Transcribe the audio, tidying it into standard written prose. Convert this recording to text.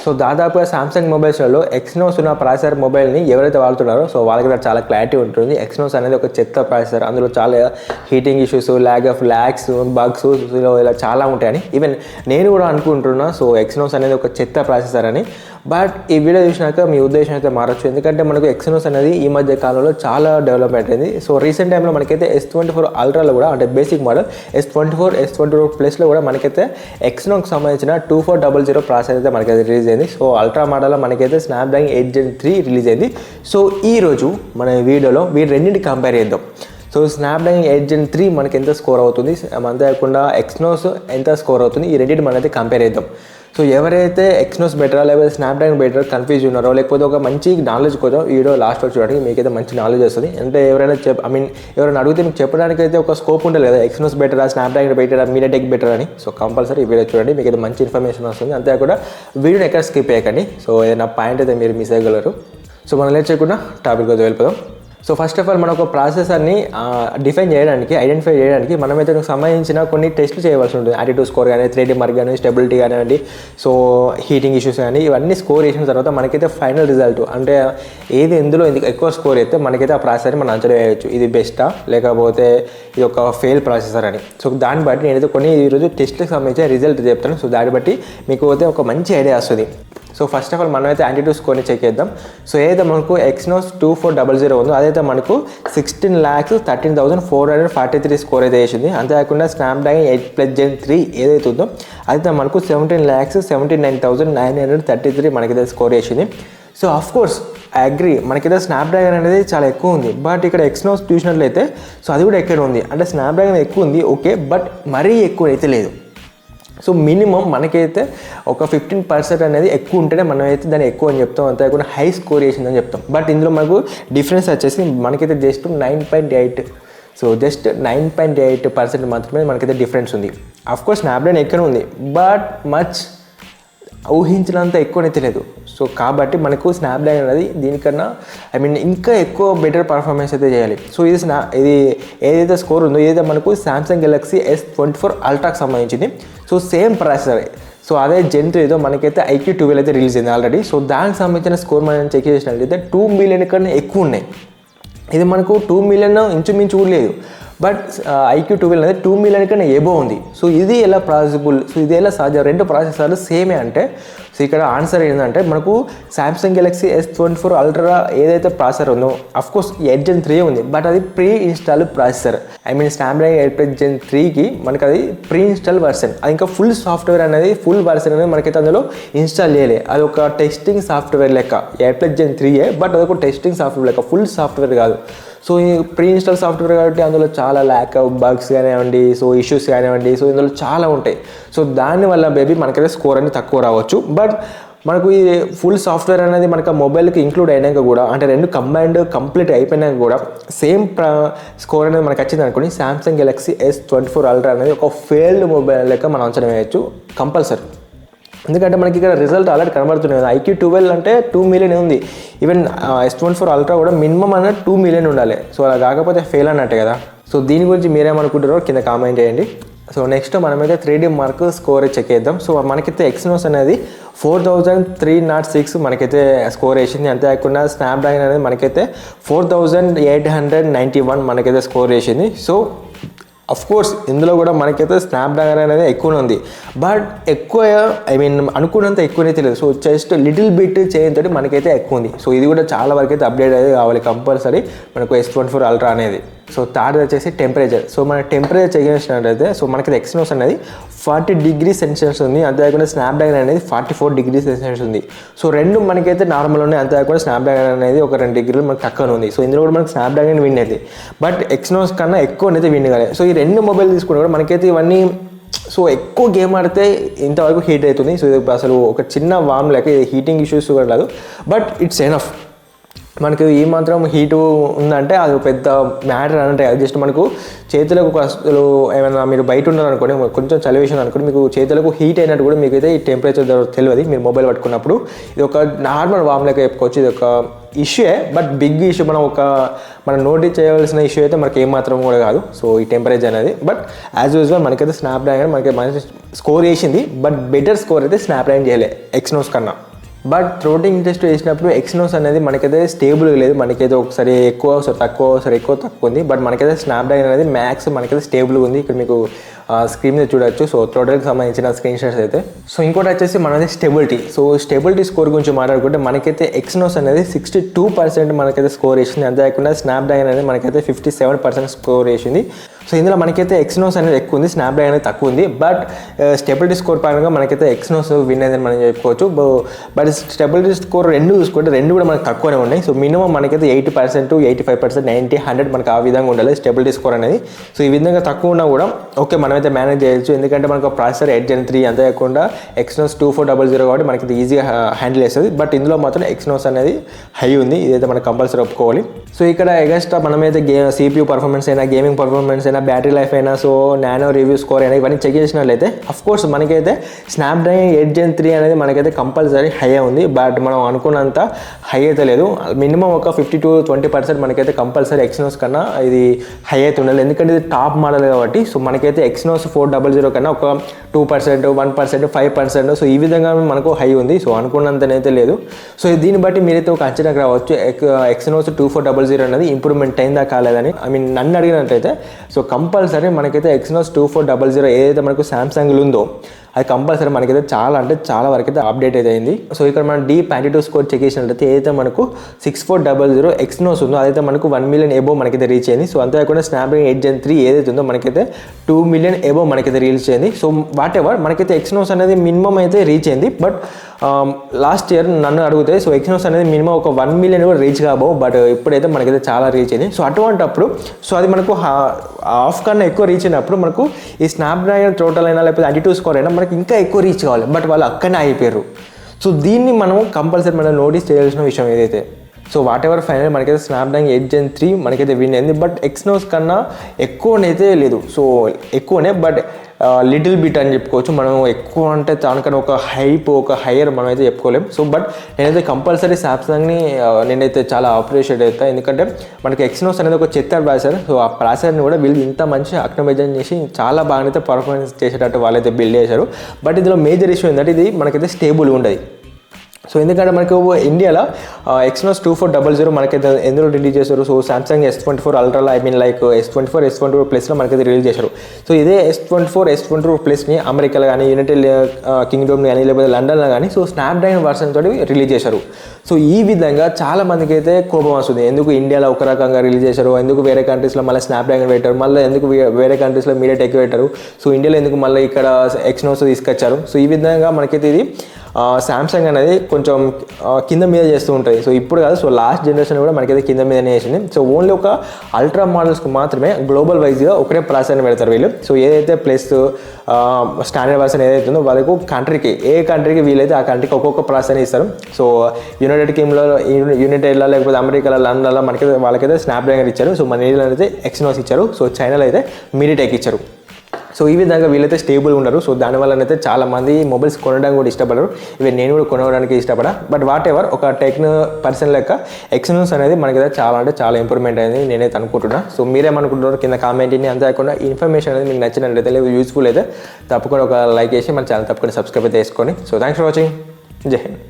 So దాదాపుగా Samsung మొబైల్స్లలో Exynos ఉన్న processor మొబైల్ని ఎవరైతే వాడుతున్నారో సో వాళ్ళకి చాలా క్లారిటీ ఉంటుంది. ఎక్స్నోస్ అనేది ఒక చెత్త ప్రాసెసర్, అందులో చాలా హీటింగ్ ఇష్యూస్, ల్యాగ్స్, బగ్స్ ఇలా చాలా ఉంటాయని ఈవెన్ నేను కూడా అనుకుంటున్నా. సో ఎక్స్నోస్ అనేది ఒక చెత్త ప్రాసెసర్ అని. బట్ ఈ వీడియో చూసినాక మీ ఉద్దేశం అయితే మారచ్చు, ఎందుకంటే మనకు ఎక్స్నోస్ అనేది ఈ మధ్య కాలంలో చాలా డెవలప్మెంట్ అయింది. సో రీసెంట్ టైంలో మనకైతే S24 అల్ట్రాలో కూడా, అంటే బేసిక్ మోడల్ S24, S24 ప్లస్లో కూడా మనకైతే ఎక్స్నోకి సంబంధించిన 2400 ప్రాసెసర్ అయితే మనకైతే రిలీజ్ అయింది. సో అల్ట్రా మోడల్లో మనకైతే స్నాప్డ్రాగన్ 8 Gen 3 రిలీజ్ అయింది. సో ఈరోజు మన వీడియోలో వీటి రెండింటి కంపేర్ చేద్దాం. సో స్నాప్డ్రాగన్ 8 Gen 3 మనకి ఎంత స్కోర్ అవుతుంది, అంతేకాకుండా ఎక్స్నోస్ ఎంత స్కోర్ అవుతుంది, ఈ రెండింటి మనమైతే కంపేర్ చేద్దాం. సో ఎవరైతే ఎక్స్నోస్ బెటరా లేకపోతే స్నాప్డ్రాగన్ బెటర్ కన్ఫ్యూజ్ ఉన్నారో, లేకపోతే ఒక మంచి నాలెడ్జ్ కోసం ఈ వీడియో లాస్ట్ వరకు చూడడానికి మీకైతే మంచి నాలెడ్జ్ వస్తుంది. అంటే ఎవరైనా ఎవరైనా అడిగితే మీకు చెప్పడానికి అయితే ఒక స్కోప్ ఉంటుంది కదా, ఎక్స్నోస్ బెటరా, స్నాప్డ్రాగన్ బెటరా, మీడియాటెక్ బెటర్ అని. సో కంపల్సరీ ఈ వీడియో చూడండి, మీకైతే మంచి ఇన్ఫర్మేషన్ వస్తుంది. అంతేకాకుండా వీడియోని ఎక్కడ స్కిప్ చేయకండి. సో ఏదైనా పాయింట్ అయితే మీరు మిస్ అయ్యగలరు. సో మనం లేట్ చేయకుండా టాపిక్ అయితే వెళ్ళిపోదాం. సో ఫస్ట్ ఆఫ్ ఆల్ మనం ఒక ప్రాసెసర్ని ఐడెంటిఫై చేయడానికి మనమైతే సంబంధించిన కొన్ని టెస్టులు చేయవలసి ఉంటుంది. యాటిట్యూడ్ స్కోర్ కానీ, 3D మార్క్ కానీ, స్టెబిలిటీ కానివ్వండి, సో హీటింగ్ ఇష్యూస్ కానీ, ఇవన్నీ స్కోర్ చేసిన తర్వాత మనకైతే ఫైనల్ రిజల్ట్ అంటే ఏది ఎందులో ఎక్కువ స్కోర్ అయితే మనకైతే ఆ ప్రాసెసర్ని మనం అంచనా వేయవచ్చు, ఇది బెస్టా లేకపోతే ఇది ఒక ఫెయిల్ ప్రాసెసర్ అని. సో దాన్ని బట్టి నేనైతే కొన్ని ఈరోజు టెస్ట్కి సంబంధించిన రిజల్ట్ చెప్తాను. సో దాన్ని బట్టి మీకు అయితే ఒక మంచి ఐడియా వస్తుంది. సో ఫస్ట్ ఆఫ్ ఆల్ మనమైతే యాటిట్యూడ్ స్కోర్ని చెక్ చేద్దాం. సో ఏదైతే మనకు ఎక్స్నోస్ 2400 ఉందో అదైతే మనకు 16,13,443 స్కోర్ అయితే వేసింది. అంతేకాకుండా స్నాప్డ్రాగన్ 8 Gen 3 ఏదైతే ఉందో అదైతే మనకు 17,79,933 మనకైతే స్కోర్ వేసింది. So of course I agree, మనకైతే స్నాప్డ్రాగన్ అనేది చాలా ఎక్కువ ఉంది. బట్ ఇక్కడ ఎక్స్నోస్ చూసినట్లయితే సో అది కూడా ఎక్కడ ఉంది అంటే స్నాప్డ్రాగన్ ఎక్కువ ఉంది ఓకే, బట్ మరీ ఎక్కువ అయితే లేదు. సో మినిమం మనకైతే ఒక 15% అనేది ఎక్కువ ఉంటేనే మనమైతే దాన్ని ఎక్కువ అని చెప్తాం, అంతేకాకుండా హై స్కోర్ చేసిందని చెప్తాం. బట్ ఇందులో మనకు డిఫరెన్స్ వచ్చేసి మనకైతే జస్ట్ 9.8, సో జస్ట్ 9.8% మాత్రమే మనకైతే డిఫరెన్స్ ఉంది. అఫ్కోర్స్ స్నాప్డ్రాగన్ ఎక్కడ ఉంది, బట్ మచ్ ఊహించినంత ఎక్కువనైతే లేదు. సో కాబట్టి మనకు స్నాప్డ్రాగన్ అనేది దీనికన్నా ఇంకా ఎక్కువ బెటర్ పర్ఫార్మెన్స్ అయితే చేయాలి. సో ఇది ఏదైతే స్కోర్ ఉందో ఏదైతే మనకు సామ్సంగ్ గెలాక్సీ S24 అల్ట్రాకి సంబంధించింది. సో సేమ్ ప్రాసెసర్, సో అదే Gen 3 ఏదో మనకైతే IQ12 అయితే రిలీజ్ అయింది ఆల్రెడీ. సో దానికి సంబంధించిన స్కోర్ మనం చెక్ చేసినట్లయితే 2 మిలియన్ కన్నా ఎక్కువ ఉన్నాయి. ఇది మనకు 2 మిలియన్ ఇంచుమించు కూడా లేదు, బట్ IQ12 అనేది 2 మిలియన్ కన్నా ఎబో ఉంది. సో ఇది ఎలా పాసిబుల్, సో ఇది ఎలా సాధ్యం, రెండు ప్రాసెసర్లు సేమే అంటే. సో ఇక్కడ ఆన్సర్ ఏంటంటే మనకు సామ్సంగ్ గెలాక్సీ S24 అల్ట్రా ఏదైతే ప్రాసెసర్ ఉందో అఫ్కోర్స్ 8 Gen 3 ఉంది, బట్ అది pre install processor. Snapdragon 8 Gen 3కి మనకి అది ప్రీ ఇన్స్టాల్ వర్షన్, అది ఇంకా ఫుల్ సాఫ్ట్వేర్ అనేది ఫుల్ వర్షన్ అనేది మనకైతే అందులో ఇన్స్టాల్ చేయలేదు. అది ఒక టెస్టింగ్ సాఫ్ట్వేర్ లెక్క 8 Gen 3 బట్ అదొక టెస్టింగ్ సాఫ్ట్వేర్ లెక్క, ఫుల్ సాఫ్ట్వేర్ కాదు. సో ఈ ప్రీ ఇన్స్టాల్ సాఫ్ట్వేర్ కాబట్టి అందులో చాలా బగ్స్ కానివ్వండి, సో ఇష్యూస్ కానివ్వండి, సో ఇందులో చాలా ఉంటాయి. సో దానివల్ల మనకైతే స్కోర్ అనేది తక్కువ రావచ్చు. బట్ మనకు ఈ ఫుల్ సాఫ్ట్వేర్ అనేది మనకు మొబైల్కి ఇంక్లూడ్ అయినాక కూడా, అంటే రెండు కంప్లీట్ అయిపోయినాక కూడా సేమ్ స్కోర్ అనేది మనకు వచ్చింది అనుకోండి, సామ్సంగ్ గెలాక్సీ S24 అల్ట్రా అనేది ఒక ఫెయిల్డ్ మొబైల్ లెక్క మనం అంచనా వేయచ్చు కంపల్సరీ. ఎందుకంటే మనకి ఇక్కడ రిజల్ట్ ఆల్రెడీ కనబడుతున్నాయి కదా, IQ12 అంటే 2 మిలియన్ ఉంది. ఈవెన్ S24 అల్ట్రా కూడా మినిమం అనేది 2 మిలియన్ ఉండాలి. సో అలా కాకపోతే ఫెయిల్ అన్నట్టే కదా. సో దీని గురించి మీరేమనుకుంటారో కింద కామెంట్ చేయండి. సో నెక్స్ట్ మనమైతే 3D మార్క్ స్కోర్ చెక్ చేద్దాం. సో మనకైతే ఎక్స్నోస్ అనేది 4306 మనకైతే స్కోర్ వేసింది. అంతేకాకుండా స్నాప్డ్రాగన్ అనేది మనకైతే 4891 మనకైతే స్కోర్ వేసింది. సో అఫ్కోర్స్ ఇందులో కూడా మనకైతే స్నాప్డ్రాగన్ అనేది ఎక్కువనే ఉంది, బట్ ఎక్కువ అనుకున్నంత ఎక్కువనే తెలియదు. సో జస్ట్ లిటిల్ బిట్ చేయడంతో మనకైతే ఎక్కువ ఉంది. సో ఇది కూడా చాలా వరకు అయితే అప్డేట్ అయితే కావాలి కంపల్సరీ మనకు S24 అల్ట్రా అనేది. సో థర్డ్ వచ్చేసి టెంపరేచర్. సో మన టెంపరేచర్ చెక్ చేసినట్టయితే సో మనకి ఎక్స్నోస్ అనేది 40 degrees సెల్సియస్ ఉంది, అంతేకాకుండా స్నాప్డ్రాగన్ అనేది 44 degrees సెల్సియస్ ఉంది. సో రెండు మనకైతే నార్మల్ ఉన్నాయి, అంతేకాకుండా స్నాప్డ్రాగన్ అనేది ఒక 2 degrees మనకు తక్కువ ఉంది. సో ఇందులో కూడా మనకి స్నాప్డ్రాగన్ విన్ అయితే, బట్ ఎక్స్నోస్ కన్నా ఎక్కువ అయితే విన్ కాలేదు. సో ఈ రెండు మొబైల్ తీసుకుని కూడా మనకైతే ఇవన్నీ సో ఎక్కువ గేమ్ ఆడితే ఇంతవరకు హీట్ అవుతుంది. సో ఇది అసలు ఒక చిన్న వామ్ లేక ఇది హీటింగ్ ఇష్యూస్ కూడా లేదు, బట్ ఇట్స్ ఎనఫ్. మనకు ఈ మాత్రం హీటు ఉందంటే అది పెద్ద మ్యాటర్ అంటే అది జస్ట్ మనకు చేతులకు అసలు ఏమైనా మీరు బయట ఉన్నారనుకోండి, కొంచెం చలివేషన్ అనుకోండి, మీకు చేతులకు హీట్ అయినట్టు కూడా మీకు అయితే ఈ టెంపరేచర్ తెలియదు మీరు మొబైల్ పట్టుకున్నప్పుడు. ఇది ఒక నార్మల్ వామ్ లెక్క చెప్పుకోవచ్చు. ఇది ఒక ఇష్యూయే, బట్ బిగ్ ఇష్యూ, మనం నోటీస్ చేయవలసిన ఇష్యూ అయితే మనకి ఏమాత్రం కూడా కాదు. సో ఈ టెంపరేచర్ అనేది, బట్ యాజ్ యూజువల్ మనకైతే స్నాప్డ్రాగన్ మనకి మంచి స్కోర్ చేసింది, బట్ బెటర్ స్కోర్ అయితే స్నాప్డ్రాగన్ చేయలే ఎక్స్నోస్ కన్నా. బట్ థ్రోటింగ్ టెస్ట్ చేసినప్పుడు ఎక్సినోస్ అనేది మనకైతే స్టేబుల్గా లేదు, మనకైతే ఒకసారి ఎక్కువ ఒకసారి తక్కువ ఒకసారి తక్కువ ఉంది. బట్ మనకైతే స్నాప్డ్రాగన్ అనేది మ్యాక్స్ మనకైతే స్టేబుల్గా ఉంది. ఇక్కడ మీకు స్క్రీన్ మీద చూడొచ్చు. సో థ్రోటల్కి సంబంధించిన స్క్రీన్ షాట్స్ అయితే. సో ఇంకోటి వచ్చేసి మనది స్టెబిలిటీ. సో స్టెబిలిటీ స్కోర్ గురించి మాట్లాడుకుంటే మనకైతే ఎక్సినోస్ అనేది 62% మనకైతే స్కోర్ వేసింది. అంతేకాకుండా స్నాప్డ్రాగన్ అనేది మనకైతే 57% స్కోర్ వేసింది. సో ఇందులో మనకైతే ఎక్సినోస్ అనేది ఎక్కువ ఉంది, స్నాప్డ్రాగన్ అనేది తక్కువ ఉంది. బట్ స్టెబిలిటీ స్కోర్ పరంగా మనకైతే ఎక్సినోస్ విన్ అయిందని మనం చెప్పుకోవచ్చు. బట్ స్టెబిలిటీ స్కోర్ రెండు చూసుకుంటే రెండు కూడా మనకు తక్కువనే ఉన్నాయి. సో మినిమం మనకైతే 80%, 85%, 90, 100 మనకు ఆ విధంగా ఉండాలి స్టెబిలిటీ స్కోర్ అనేది. సో ఈ విధంగా తక్కువ ఉన్నా కూడా ఓకే మనమైతే మేనేజ్ చేయొచ్చు, ఎందుకంటే మనకు ప్రాసెసర్ 8 Gen 3 అంతేకాకుండా ఎక్సినోస్ 2400 కాబట్టి మనకి ఈజీగా హ్యాండిల్ చేస్తుంది. బట్ ఇందులో మాత్రం ఎక్సినోస్ అనేది హై ఉంది, ఇదైతే మనకు కంపల్సరీ ఒప్పుకోవాలి. సో ఇక్కడ ఎగస్ట్రా మనమైతే CPU పర్ఫార్మెన్స్ అయినా, గేమింగ్ పర్ఫార్మెన్స్ అయినా, బ్యాటరీ లైఫ్ అయినా, సో నానో రివ్యూ స్కోర్ అయినా ఇవన్నీ చెక్ చేసినట్లయితే అఫ్కోర్స్ మనకైతే స్నాప్డ్రాగన్ 8 Gen 3 అనేది మనకైతే కంపల్సరీ హై ఉంది. బట్ మనం అనుకున్నంత హై అయితే లేదు. మినిమం ఒక 50-20% మనకైతే కంపల్సరీ ఎక్సినోస్ కన్నా ఇది హై అయితే ఉండాలి, ఎందుకంటే ఇది టాప్ మోడల్ కాబట్టి. సో మనకైతే ఎక్సినోస్ 400 కన్నా ఒక 2%, 1%, 5%, సో ఈ విధంగా మనకు హై ఉంది. సో అనుకున్నంతనైతే లేదు. సో దీన్ని బట్టి మీరైతే ఒక అంచనాకు రావచ్చు ఎక్సినోస్ 2400 అనేది ఇంప్రూవ్మెంట్ అయిందా కాలేదని. నన్ను అడిగినట్లయితే సో కంపల్సరీ మనకైతే ఎక్సినోస్ 2400 ఏదైతే మనకు సామ్సంగ్లో ఉందో అది కంపల్సరీ మనకైతే చాలా అంటే చాలా వరకు అయితే అప్డేట్ అయితే అయింది. సో ఇక్కడ మనం D52 స్కోర్ చెక్ చేసినట్లయితే ఏదైతే మనకు 6400 ఎక్సినోస్ ఉందో అదైతే మనకు 1 million ఎబో మనకైతే రీచ్ అయింది. సో అంతేకాకుండా స్నాప్డ్రాగన్ 8 Gen 3 ఏదైతే ఉందో మనకైతే 2 million ఎబో మనకైతే రీచ్ అయింది. సో వాట్ ఎవర్ మనకైతే ఎక్సినోస్ అనేది మినిమం అయితే రీచ్ అయింది. బట్ లాస్ట్ ఇయర్ నన్ను అడిగితే సో ఎక్సినోస్ అనేది మినిమం ఒక 1 million కూడా రీచ్ కాబో, బట్ ఇప్పుడైతే మనకైతే చాలా రీచ్ అయింది. సో అటువంటప్పుడు సో అది మనకు హాఫ్ కన్నా ఎక్కువ రీచ్ అయినప్పుడు మనకు ఈ స్నాప్డ్రాగన్ టోటల్ అయినా లేకపోతే 92 స్కోర్ అయినా మనకి ఇంకా ఎక్కువ రీచ్ కావాలి. బట్ వాళ్ళు అక్కడనే అయిపోయారు. సో దీన్ని మనం కంపల్సరీ మనం నోటీస్ చేయాల్సిన విషయం ఏదైతే. సో వాట్ ఎవర్ ఫైనల్ మనకైతే స్నాప్డ్రాగన్ 8 Gen 3 మనకైతే విన్ అయింది. బట్ ఎక్సినోస్ కన్నా ఎక్కువనైతే లేదు. సో ఎక్కువనే బట్ లిటిల్ బిట్ అని చెప్పుకోవచ్చు. మనం ఎక్కువ అంటే దానికన్నా ఒక హైయర్ మనం అయితే చెప్పుకోలేం. సో బట్ నేనైతే కంపల్సరీ సామ్సంగ్ని నేనైతే చాలా అప్రిషియేట్ అవుతాను, ఎందుకంటే మనకి ఎక్సినోస్ అనేది ఒక చెత్త ప్రాసెసర్. సో ఆ ప్రాసెసర్ని కూడా వీళ్ళు ఇంత మంచి ఆప్టిమైజేషన్ చేసి చాలా బాగానైతే పర్ఫార్మెన్స్ చేసేటట్టు వాళ్ళైతే బిల్డ్ చేశారు. బట్ ఇందులో మేజర్ ఇష్యూ ఏంటంటే ఇది మనకైతే స్టేబుల్ ఉండదు. సో ఎందుకంటే మనకు ఇండియాలో ఎక్సినోస్ 2400 మనకైతే ఎందులో రిలీజ్ చేశారు. So Samsung S24 అల్ట్రాలో like S24, S24 ప్లస్లో మనకైతే రిలీజ్ చేశారు. సో ఇదే S24 ప్లస్ని అమెరికాలో కానీ, యునైటెడ్ కింగ్డమ్ కానీ, లేకపోతే లండన్లో కానీ సో స్నాప్డ్రాగన్ వర్షన్ తోటి రిలీజ్ చేశారు. సో ఈ విధంగా చాలా మందికి అయితే కోపం వస్తుంది, ఎందుకు ఇండియాలో ఒక రకంగా రిలీజ్ చేశారు, ఎందుకు వేరే కంట్రీస్లో మళ్ళీ స్నాప్డ్రాగన్ పెట్టారు, మళ్ళీ ఎందుకు వేరే కంట్రీస్లో MediaTek పెట్టారు, సో ఇండియాలో ఎందుకు మళ్ళీ ఇక్కడ ఎక్సినోస్ తీసుకొచ్చారు. సో ఈ విధంగా మనకైతే ఇది సామ్సంగ్ అనేది కొంచెం కింద మీద చేస్తూ ఉంటుంది. సో ఇప్పుడు కాదు, సో లాస్ట్ జనరేషన్ కూడా మనకైతే కింద మీదనే చేసింది. సో ఓన్లీ ఒక అల్ట్రా మోడల్స్కి మాత్రమే గ్లోబల్ వైజ్గా ఒకటే ప్రాసెసర్ని పెడతారు వీళ్ళు. సో ఏదైతే ప్లస్ స్టాండర్డ్ వర్షన్ ఏదైతే ఉందో వాళ్ళకు ఏ కంట్రీకి వీలైతే ఆ కంట్రీకి ఒక్కొక్క ప్రాసెసర్ని ఇస్తారు. సో యునైటెడ్లో లేకపోతే అమెరికాలో, లండన్లో వాళ్ళకైతే స్నాప్డ్రాగన్ ఇచ్చారు. సో మన ఇండియాలో అయితే ఎక్సినోస్ ఇచ్చారు. సో చైనాలో అయితే MediaTek ఇచ్చారు. సో ఈ విధంగా వీళ్ళైతే స్టేబుల్ ఉన్నారు. సో దానివల్లనైతే చాలామంది మొబైల్స్ కొనడానికి కూడా ఇష్టపడరు, ఈవెన్ నేను కూడా కొనడానికి ఇష్టపడా. బట్ వాట్ ఎవర్ ఒక టెక్ పర్సన్ లెక్క ఎక్సినోస్ అనేది మనకైతే చాలా అంటే చాలా ఇంప్రూవ్మెంట్ అయింది నేనైతే అనుకుంటున్నా. సో మీరేమనుకుంటున్నారు కింద కామెంట్ చేయండి. అంతేకాకుండా ఇన్ఫర్మేషన్ అనేది మీకు నచ్చినట్లయితే లేదా యూస్ఫుల్ అయితే తప్పకుండా ఒక లైక్ చేసి మన ఛానల్ తప్పకుండా సబ్స్క్రైబ్ అయితే చేసుకోండి. So thanks for watching. జై హింద్.